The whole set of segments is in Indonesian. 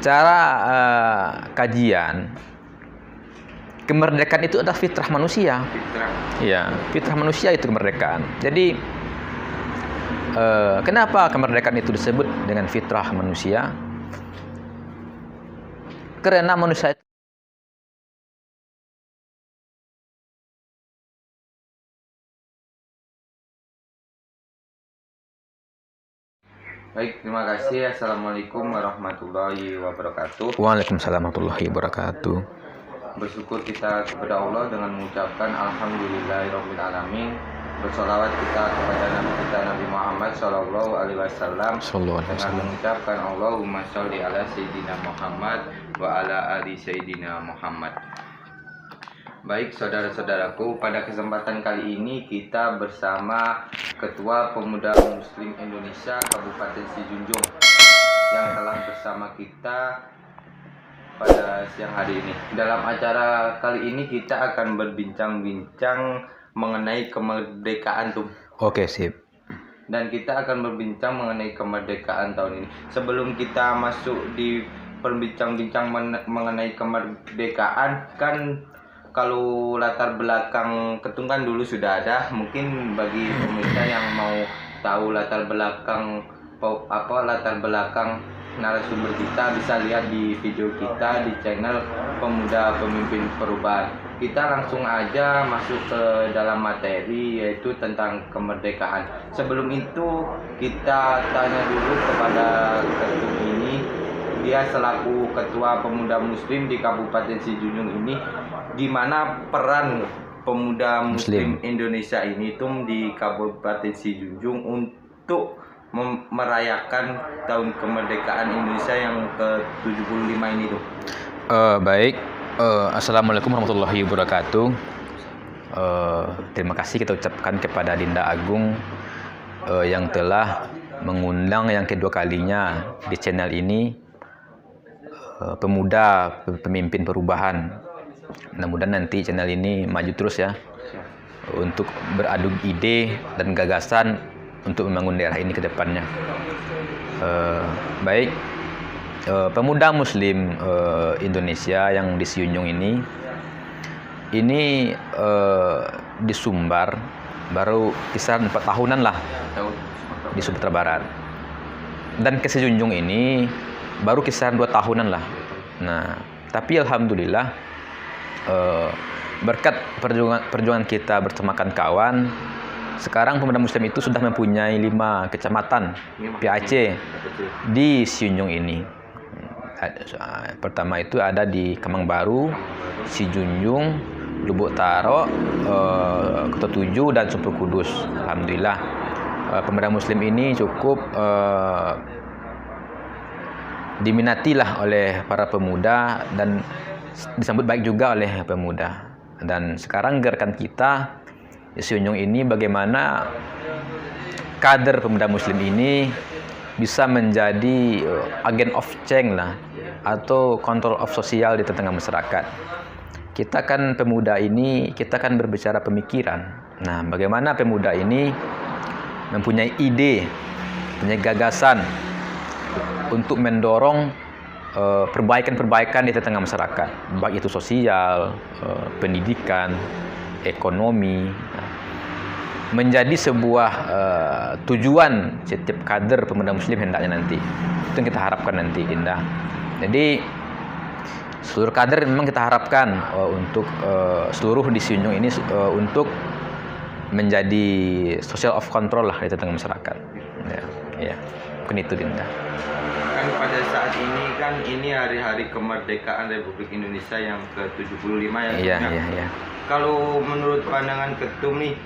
secara kajian, kemerdekaan itu adalah fitrah manusia. Ya, fitrah manusia itu kemerdekaan. Jadi kenapa kemerdekaan itu disebut dengan fitrah manusia? Karena manusia itu Baik, terima kasih. Assalamualaikum warahmatullahi wabarakatuh. Waalaikumsalam warahmatullahi wabarakatuh. Bersyukur kita kepada Allah dengan mengucapkan Alhamdulillahirabbil alamin. Bersolawat kita kepada Nabi kita Nabi Muhammad Sallallahu Alaihi Wasallam dengan mengucapkan Allahumma sholli ala Sayyidina Muhammad wa ala ali Sayyidina Muhammad. Baik saudara-saudaraku, pada kesempatan kali ini kita bersama Ketua Pemuda Muslim Indonesia Kabupaten Sijunjung yang telah bersama kita pada siang hari ini. Dalam acara kali ini kita akan berbincang-bincang mengenai kemerdekaan tuh. Oke, sip. Dan kita akan berbincang mengenai kemerdekaan tahun ini. Sebelum kita masuk di perbincang-bincang mengenai kemerdekaan, kan kalau latar belakang Ketum kan dulu sudah ada. Mungkin bagi pemirsa yang mau tahu latar belakang narasumber kita bisa lihat di video kita di channel Pemuda Pemimpin Perubahan. Kita langsung aja masuk ke dalam materi, yaitu tentang kemerdekaan. Sebelum itu kita tanya dulu kepada Ketum ini, dia selaku Ketua Pemuda Muslim di Kabupaten Sijunjung ini, gimana peran Pemuda Muslim Indonesia ini tuh di Kabupaten Sijunjung untuk merayakan tahun kemerdekaan Indonesia yang ke-75 ini tuh. Baik. Assalamualaikum warahmatullahi wabarakatuh. Terima kasih kita ucapkan kepada Dinda Agung yang telah mengundang yang kedua kalinya di channel ini, Pemuda Pemimpin Perubahan. Mudah-mudahan nanti channel ini maju terus ya, untuk beradu ide dan gagasan untuk membangun daerah ini ke depannya. Baik, Pemuda Muslim Indonesia yang di Sijunjung ini di Sumbar baru kisaran 4 tahunan lah di Sumatera Barat, dan ke Sijunjung ini baru kisaran 2 tahunan lah. Nah, tapi alhamdulillah berkat perjuangan kita bersama kawan, sekarang Pemuda Muslim itu sudah mempunyai 5 kecamatan PAC di Sijunjung ini. Pertama itu ada di Kemang Baru, Sijunjung, Lubuk Taro, Kota Tujuh, dan Sumber Kudus. Alhamdulillah Pemuda Muslim ini cukup diminatilah oleh para pemuda dan disambut baik juga oleh pemuda. Dan sekarang gerakan kita di Sijunjung ini bagaimana kader Pemuda Muslim ini bisa menjadi agen of change lah, atau control of sosial di tengah masyarakat. Kita kan pemuda ini, kita kan berbicara pemikiran. Nah, bagaimana pemuda ini mempunyai ide, punya gagasan untuk mendorong perbaikan-perbaikan di tengah masyarakat, baik itu sosial, pendidikan, ekonomi, menjadi sebuah tujuan setiap kader Pemuda Muslim hendaknya nanti. Itu yang kita harapkan nanti, Dinda. Jadi seluruh kader memang kita harapkan untuk seluruh di Sijunjung ini untuk menjadi social of control lah di tengah masyarakat. Ya, mungkin itu, Dinda. Kan pada saat ini kan ini hari-hari kemerdekaan Republik Indonesia yang ke-75 ya. Iya. Kalau menurut pandangan Ketum nih,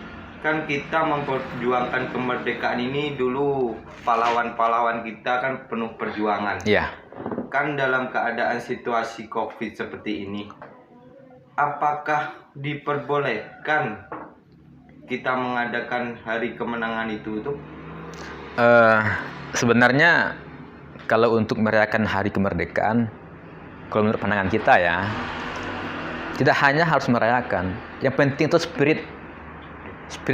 kan kita memperjuangkan kemerdekaan ini dulu, pahlawan-pahlawan kita kan penuh perjuangan. Iya. Kan dalam keadaan situasi Covid seperti ini, apakah diperbolehkan kita mengadakan hari kemenangan itu tuh? Sebenarnya kalau untuk merayakan hari kemerdekaan, kalau menurut pandangan kita ya, tidak hanya harus merayakan, yang penting itu spirit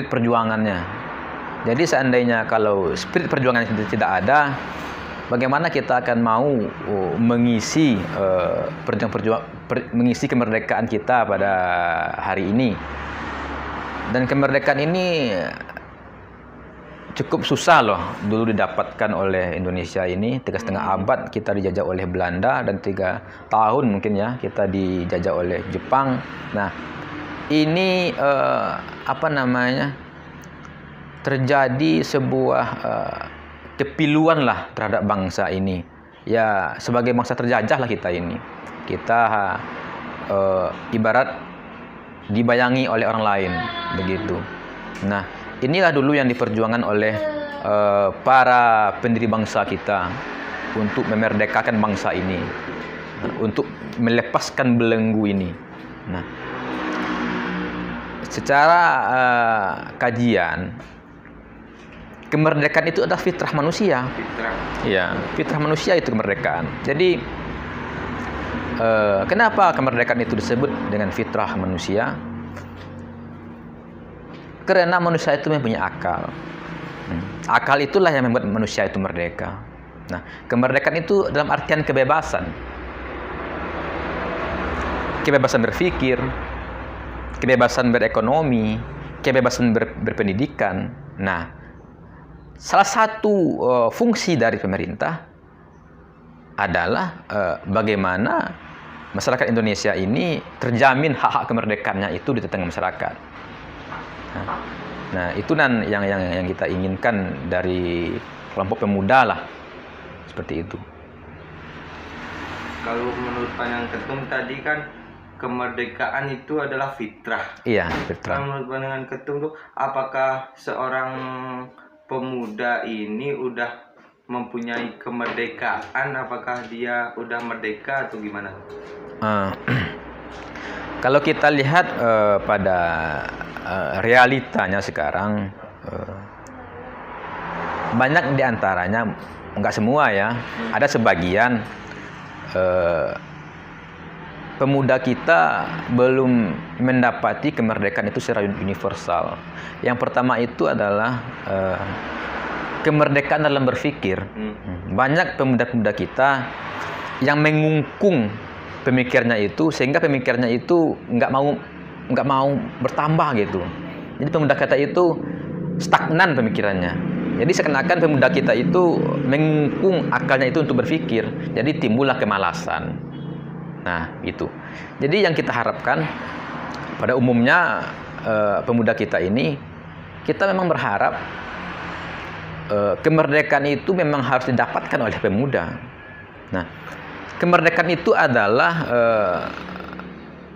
perjuangannya. Jadi seandainya kalau spirit perjuangan itu tidak ada, bagaimana kita akan mau mengisi mengisi kemerdekaan kita pada hari ini. Dan kemerdekaan ini cukup susah loh dulu didapatkan oleh Indonesia ini. 3,5 abad kita dijajah oleh Belanda, dan 3 tahun mungkin ya kita dijajah oleh Jepang. Nah, ini terjadi sebuah kepiluan lah terhadap bangsa ini. Ya, sebagai bangsa terjajah lah kita ini. Kita ibarat dibayangi oleh orang lain, begitu. Nah, inilah dulu yang diperjuangkan oleh para pendiri bangsa kita untuk memerdekakan bangsa ini, untuk melepaskan belenggu ini. Nah, secara kajian, kemerdekaan itu adalah fitrah manusia. Ya, fitrah manusia itu kemerdekaan. Jadi, kenapa kemerdekaan itu disebut dengan fitrah manusia? Karena manusia itu mempunyai akal. Akal itulah yang membuat manusia itu merdeka. Nah, kemerdekaan itu dalam artian kebebasan. Kebebasan berpikir, kebebasan berekonomi, kebebasan berpendidikan. Nah, salah satu fungsi dari pemerintah adalah bagaimana masyarakat Indonesia ini terjamin hak-hak kemerdekaannya itu di tengah masyarakat. Nah, itu yang kita inginkan dari kelompok pemuda lah, seperti itu. Kalau menurut pandangan Ketum tadi kan kemerdekaan itu adalah fitrah. Iya, fitrah. Kalau menurut pandangan Ketum tuh, apakah seorang pemuda ini udah mempunyai kemerdekaan? Apakah dia udah merdeka atau gimana? Kalau kita lihat pada realitanya sekarang, banyak diantaranya, nggak semua ya, ada sebagian pemuda kita belum mendapati kemerdekaan itu secara universal. Yang pertama itu adalah kemerdekaan dalam berpikir. Banyak pemuda-pemuda kita yang mengungkung pemikirnya itu, sehingga pemikirnya itu nggak mau bertambah gitu. Jadi pemuda kita itu stagnan pemikirannya. Jadi seakan-akan pemuda kita itu mengungkung akalnya itu untuk berpikir. Jadi timbullah kemalasan. Nah, itu. Jadi yang kita harapkan pada umumnya pemuda kita ini, kita memang berharap kemerdekaan itu memang harus didapatkan oleh pemuda. Nah, kemerdekaan itu adalah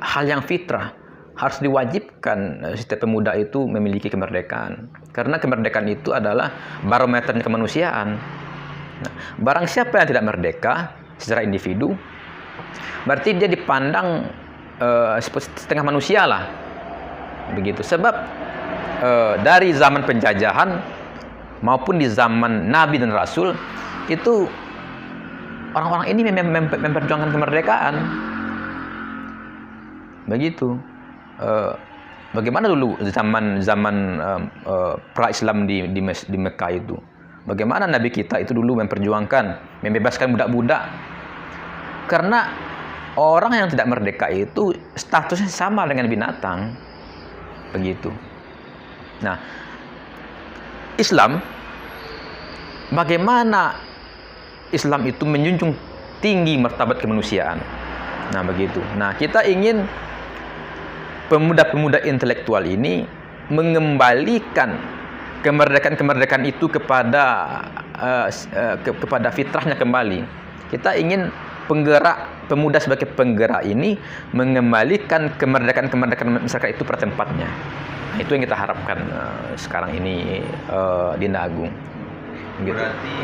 hal yang fitrah. Harus diwajibkan setiap pemuda itu memiliki kemerdekaan. Karena kemerdekaan itu adalah barometernya kemanusiaan. Nah, barang siapa yang tidak merdeka secara individu, berarti dia dipandang setengah manusia lah. Begitu. Sebab dari zaman penjajahan maupun di zaman Nabi dan Rasul, itu orang-orang ini memperjuangkan kemerdekaan. Begitu. Bagaimana dulu zaman pra-Islam di Mekah itu? Bagaimana Nabi kita itu dulu memperjuangkan, membebaskan budak-budak? Karena orang yang tidak merdeka itu statusnya sama dengan binatang. Begitu. Nah, Islam, bagaimana Islam itu menjunjung tinggi martabat kemanusiaan. Nah, begitu. Nah, kita ingin pemuda-pemuda intelektual ini mengembalikan kemerdekaan itu kepada fitrahnya kembali. Kita ingin pemuda sebagai penggerak ini mengembalikan kemerdekaan masyarakat itu pada tempatnya. Nah, itu yang kita harapkan sekarang ini di Nagung. Gitu. Berarti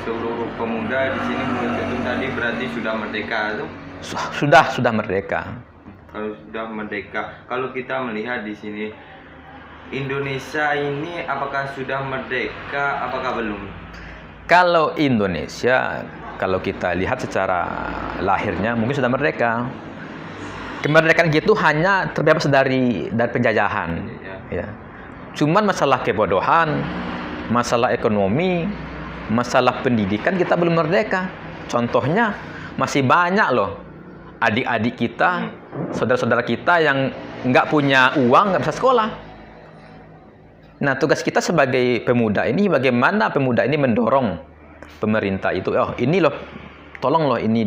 seluruh pemuda di sini menurut itu tadi berarti sudah merdeka tuh? Sudah merdeka. Kalau sudah merdeka, kalau kita melihat di sini Indonesia ini apakah sudah merdeka, apakah belum? Kalau Indonesia, kalau kita lihat secara lahirnya mungkin sudah merdeka. Kemerdekaan gitu hanya terbebas dari penjajahan. Ya. Cuman masalah kebodohan, masalah ekonomi, masalah pendidikan kita belum merdeka. Contohnya masih banyak loh adik-adik kita, saudara-saudara kita yang nggak punya uang, nggak bisa sekolah. Nah, tugas kita sebagai pemuda ini, bagaimana pemuda ini mendorong pemerintah itu, oh ini loh, tolong loh ini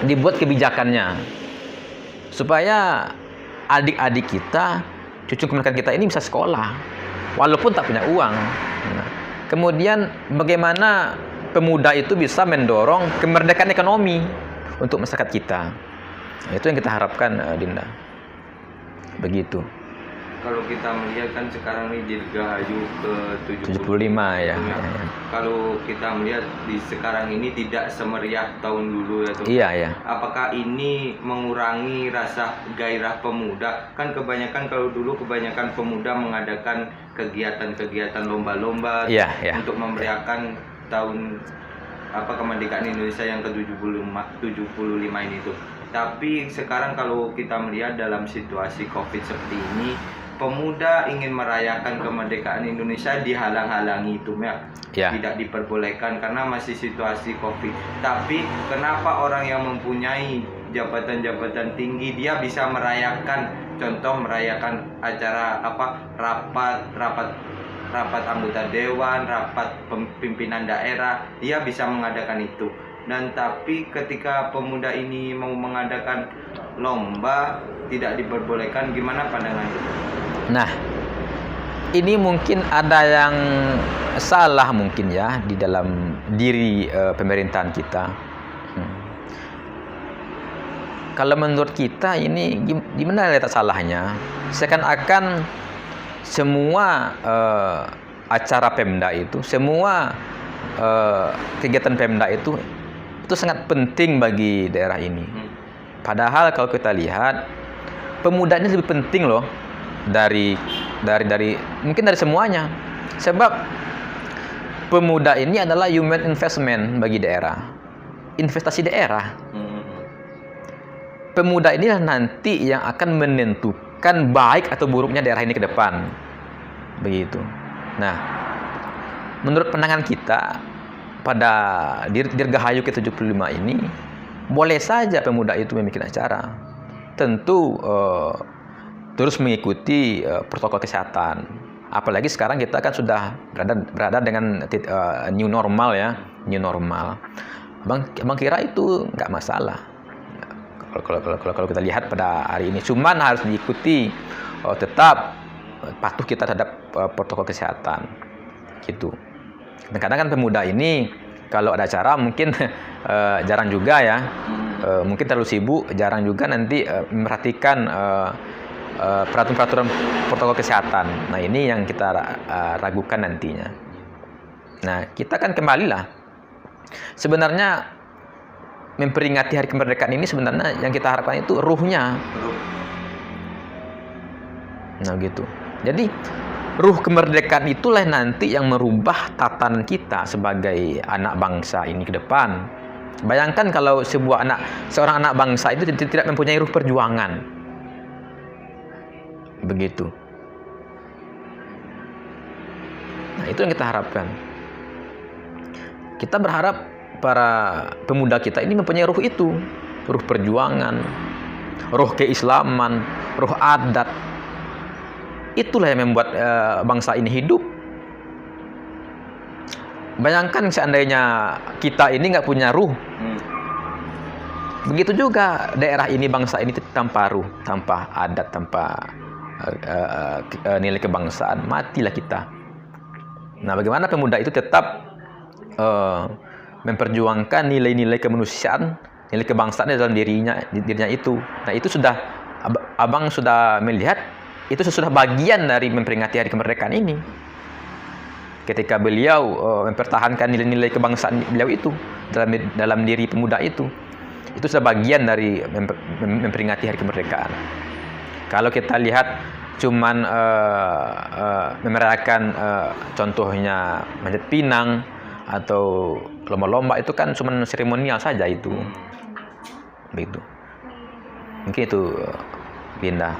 dibuat kebijakannya supaya adik-adik kita, cucu keponakan kita ini bisa sekolah walaupun tak punya uang. Nah, kemudian bagaimana pemuda itu bisa mendorong kemerdekaan ekonomi untuk masyarakat kita. Nah, itu yang kita harapkan, Dinda. Begitu. Kalau kita melihat kan sekarang ini Dirgahayu ke 75 ya. Kalau kita melihat di sekarang ini tidak semeriah tahun dulu ya tuh. Iya ya. Apakah ini mengurangi rasa gairah pemuda? Kan kebanyakan kalau dulu kebanyakan pemuda mengadakan kegiatan-kegiatan lomba-lomba untuk memeriahkan tahun kemerdekaan Indonesia yang ke-75 ini tuh. Tapi sekarang kalau kita melihat dalam situasi Covid seperti ini, pemuda ingin merayakan kemerdekaan Indonesia dihalang-halangi itu ya. Tidak diperbolehkan karena masih situasi Covid. Tapi kenapa orang yang mempunyai jabatan-jabatan tinggi dia bisa merayakan, contoh merayakan acara rapat anggota dewan, rapat pimpinan daerah, dia bisa mengadakan itu. Dan tapi ketika pemuda ini mau mengadakan lomba tidak diperbolehkan, gimana pandangannya? Nah, ini mungkin ada yang salah mungkin ya di dalam diri pemerintahan kita. Kalau menurut kita ini gimana letak salahnya? Seakan-akan semua acara Pemda itu, semua kegiatan Pemda itu sangat penting bagi daerah ini. Padahal kalau kita lihat, pemuda ini lebih penting loh dari mungkin dari semuanya. Sebab pemuda ini adalah human investment bagi daerah, investasi daerah. Pemuda inilah nanti yang akan menentukan baik atau buruknya daerah ini ke depan. Begitu. Nah, menurut pandangan kita pada Dirgahayu ke-75 ini, boleh saja pemuda itu membuat acara. Tentu terus mengikuti protokol kesehatan. Apalagi sekarang kita kan sudah berada dengan new normal ya, new normal. Abang kira itu nggak masalah. Kalau kita lihat pada hari ini, cuman harus diikuti, tetap patuh kita terhadap protokol kesehatan, gitu. Dan kadang kan pemuda ini kalau ada acara mungkin jarang juga ya, mungkin terlalu sibuk, jarang juga nanti memperhatikan peraturan protokol kesehatan. Nah, ini yang kita ragukan nantinya. Nah, kita kan kembalilah. Sebenarnya memperingati hari kemerdekaan ini sebenarnya yang kita harapkan itu ruhnya. Nah, gitu. Jadi ruh kemerdekaan itulah nanti yang merubah tatanan kita sebagai anak bangsa ini ke depan. Bayangkan kalau seorang anak bangsa itu tidak mempunyai ruh perjuangan. Begitu. Nah, itu yang kita harapkan. Kita berharap para pemuda kita ini mempunyai ruh itu, ruh perjuangan, ruh keislaman, ruh adat. Itulah yang membuat bangsa ini hidup. Bayangkan seandainya kita ini nggak punya ruh. Begitu juga daerah ini, bangsa ini tanpa ruh, tanpa adat, tanpa nilai kebangsaan, matilah kita. Nah, bagaimana pemuda itu tetap memperjuangkan nilai-nilai kemanusiaan, nilai kebangsaan dalam dirinya itu. Nah, itu sudah abang sudah melihat. Itu sudah bagian dari memperingati hari kemerdekaan ini. Ketika beliau mempertahankan nilai-nilai kebangsaan beliau itu dalam diri pemuda itu sudah bagian dari memperingati hari kemerdekaan. Kalau kita lihat cuman memerayakan contohnya manjat pinang atau lomba-lomba, itu kan cuman seremonial saja itu. Begitu. Mungkin itu, Dinda.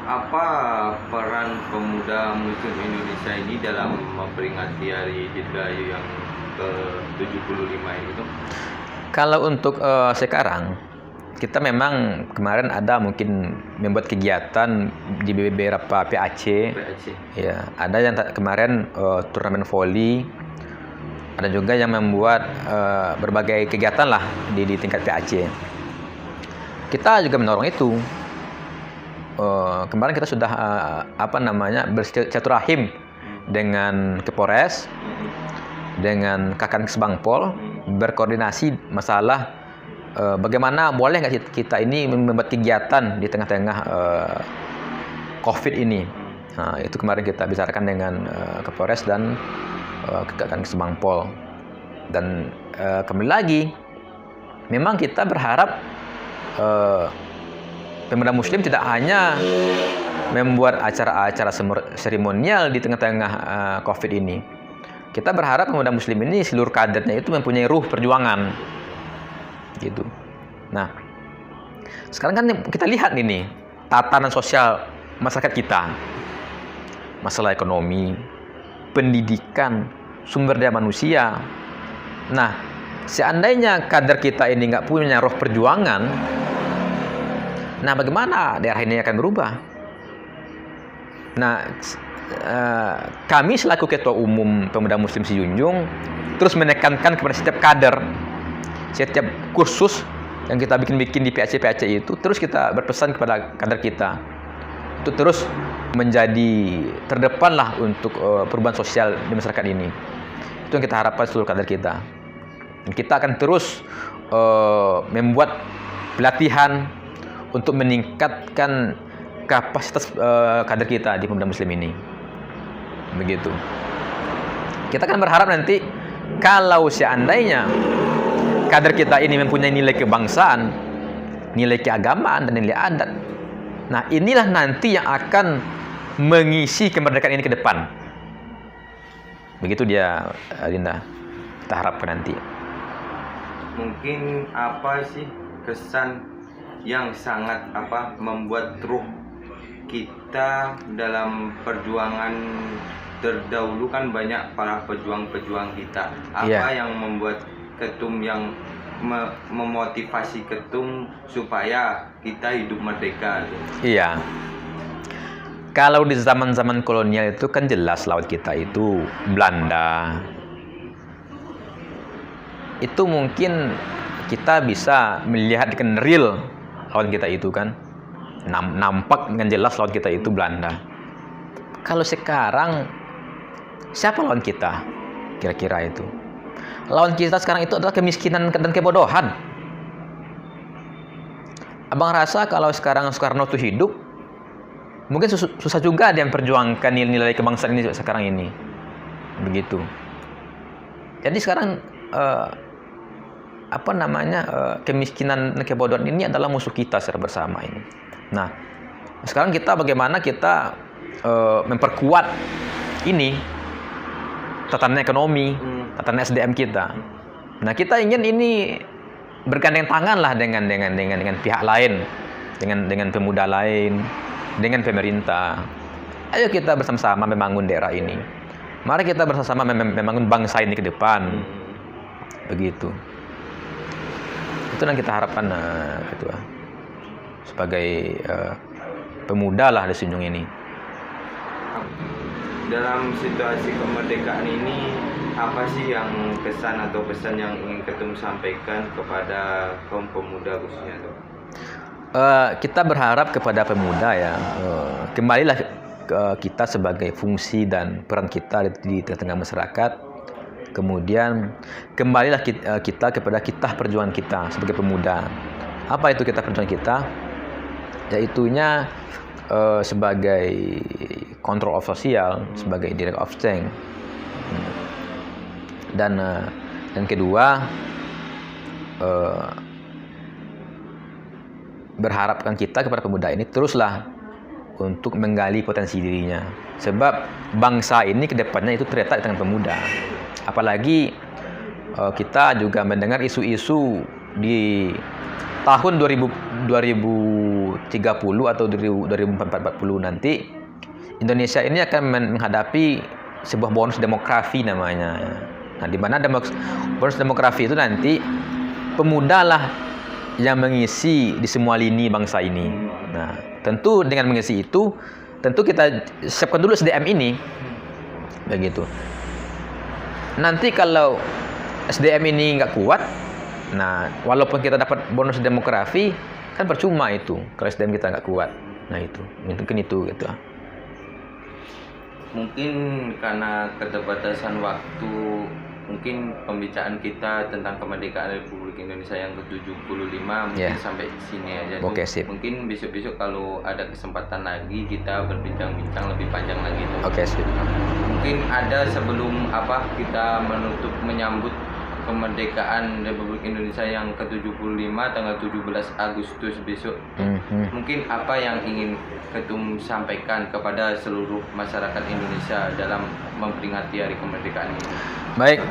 apa peran pemuda Muslim Indonesia ini dalam memperingati Hari Dirgahayu yang ke-75 ini tuh? Kalau untuk sekarang, kita memang kemarin ada mungkin membuat kegiatan di beberapa PAC. Ya, ada yang kemarin turnamen voli, ada juga yang membuat berbagai kegiatan lah di tingkat PAC. Kita juga mendorong itu. Kemarin kita sudah bersilaturahim dengan Kapolres, dengan Kakang Bangpol, berkoordinasi masalah bagaimana boleh nggak kita ini membuat kegiatan di tengah-tengah COVID ini. Nah, itu kemarin kita bicarakan dengan Kapolres dan Kakang Bangpol. Dan kembali lagi, memang kita berharap pemuda Muslim tidak hanya membuat acara-acara seremonial di tengah-tengah COVID ini. Kita berharap pemuda Muslim ini seluruh kadernya itu mempunyai ruh perjuangan, gitu. Nah, sekarang kan kita lihat ini tatanan sosial masyarakat kita, masalah ekonomi, pendidikan, sumber daya manusia. Nah, seandainya kader kita ini nggak punya roh perjuangan, nah bagaimana daerah ini akan berubah? Nah, kami selaku Ketua Umum Pemuda Muslim Sijunjung terus menekankan kepada setiap kader, setiap kursus yang kita bikin di PAC itu, terus kita berpesan kepada kader kita untuk terus menjadi terdepan lah untuk perubahan sosial di masyarakat ini. Itu yang kita harapkan seluruh kader kita. Dan kita akan terus membuat pelatihan untuk meningkatkan kapasitas kader kita di Pemuda Muslim ini. Begitu. Kita akan berharap nanti kalau seandainya kader kita ini mempunyai nilai kebangsaan, nilai keagamaan, dan nilai adat, nah inilah nanti yang akan mengisi kemerdekaan ini ke depan. Begitu dia, Linda. Kita harapkan nanti. Mungkin apa sih kesan yang sangat membuat ruh kita dalam perjuangan terdahulu? Kan banyak para pejuang-pejuang kita. Apa yang membuat Ketum yang memotivasi Ketum supaya kita hidup merdeka? Iya. Kalau di zaman-zaman kolonial itu kan jelas lawan kita itu Belanda. Itu mungkin kita bisa melihat dengan real lawan kita itu kan. Nampak dengan jelas lawan kita itu Belanda. Kalau sekarang siapa lawan kita? Kira-kira itu. Lawan kita sekarang itu adalah kemiskinan dan kebodohan. Abang rasa kalau sekarang Soekarno itu hidup, mungkin susah juga dia memperjuangkan nilai-nilai kebangsaan ini sekarang ini. Begitu. Jadi sekarang kemiskinan dan kebodohan ini adalah musuh kita secara bersama ini. Nah, sekarang kita bagaimana kita memperkuat ini tatanan ekonomi, tatanan SDM kita. Nah, kita ingin ini bergandeng tangan lah dengan pihak lain, dengan pemuda lain, dengan pemerintah. Ayo kita bersama-sama membangun daerah ini. Mari kita bersama-sama membangun bangsa ini ke depan. Begitu. Itu yang kita harapkan Ketua. Sebagai pemuda lah di Sijunjung ini. Dalam situasi kemerdekaan ini, apa sih yang kesan atau pesan yang ingin Ketum sampaikan kepada kaum pemuda khususnya tuh? Kita berharap kepada pemuda ya, kembalilah kita sebagai fungsi dan peran kita di tengah masyarakat. Kemudian kembalilah kita kepada kitah perjuangan kita sebagai pemuda. Apa itu kitah perjuangan kita? Yaitunya sebagai control of sosial, sebagai direct of change. Dan kedua, berharapkan kita kepada pemuda ini teruslah untuk menggali potensi dirinya. Sebab bangsa ini kedepannya itu terletak di tangan pemuda. Apalagi kita juga mendengar isu-isu di tahun 2030 atau 2040 nanti Indonesia ini akan menghadapi sebuah bonus demografi namanya. Nah, di mana bonus demografi itu nanti pemuda lah yang mengisi di semua lini bangsa ini. Nah, tentu dengan mengisi itu, tentu kita siapkan dulu SDM ini, begitu. Nanti kalau SDM ini nggak kuat, nah walaupun kita dapat bonus demografi, kan percuma itu kalau SDM kita nggak kuat. Nah itu, mungkin itu gitu. Mungkin karena keterbatasan waktu, mungkin pembicaraan kita tentang kemerdekaan Republik Indonesia yang ke-75 mungkin sampai sini aja. Oke, sip. Mungkin besok-besok kalau ada kesempatan lagi kita berbincang-bincang lebih panjang lagi. Oke, sip. Mungkin ada sebelum kita menyambut kemerdekaan Republik Indonesia yang ke-75 tanggal 17 Agustus besok. Mungkin apa yang ingin Ketum sampaikan kepada seluruh masyarakat Indonesia dalam memperingati hari kemerdekaan ini? Baik,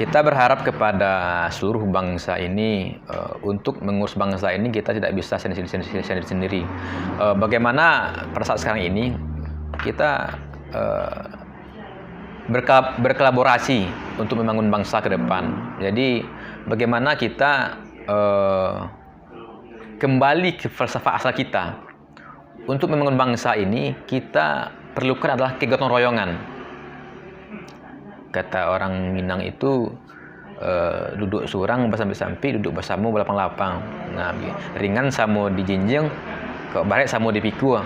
kita berharap kepada seluruh bangsa ini, untuk mengurus bangsa ini kita tidak bisa sendiri. Bagaimana pada saat sekarang ini kita berkolaborasi untuk membangun bangsa ke depan. Jadi bagaimana kita kembali ke falsafah asal kita. Untuk membangun bangsa ini kita perlukan adalah kegotong royongan. Kata orang Minang itu, duduk surang bersampi-sampi, duduk bersama berlapang-lapang. Nah, ringan sama dijinjing, kok baret sama dipikul.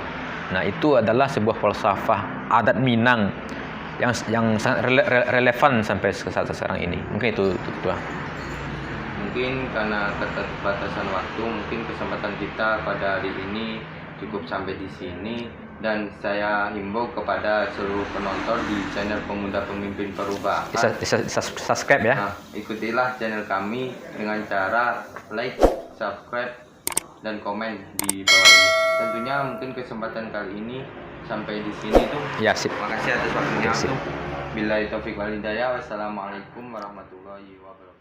Nah, itu adalah sebuah falsafah adat Minang yang sangat relevan sampai saat sekarang ini. Mungkin itu. Mungkin karena keterbatasan waktu, mungkin kesempatan kita pada hari ini cukup sampai di sini, dan saya himbau kepada seluruh penonton di channel Pemuda Pemimpin Perubahan. Subscribe ya. Nah, ikutilah channel kami dengan cara like, subscribe, dan komen di bawah ini. Tentunya mungkin kesempatan kali ini sampai di sini tuh. Ya, sip. Makasih atas waktunya. Billahi taufik wal hidayah. Wassalamualaikum warahmatullahi wabarakatuh.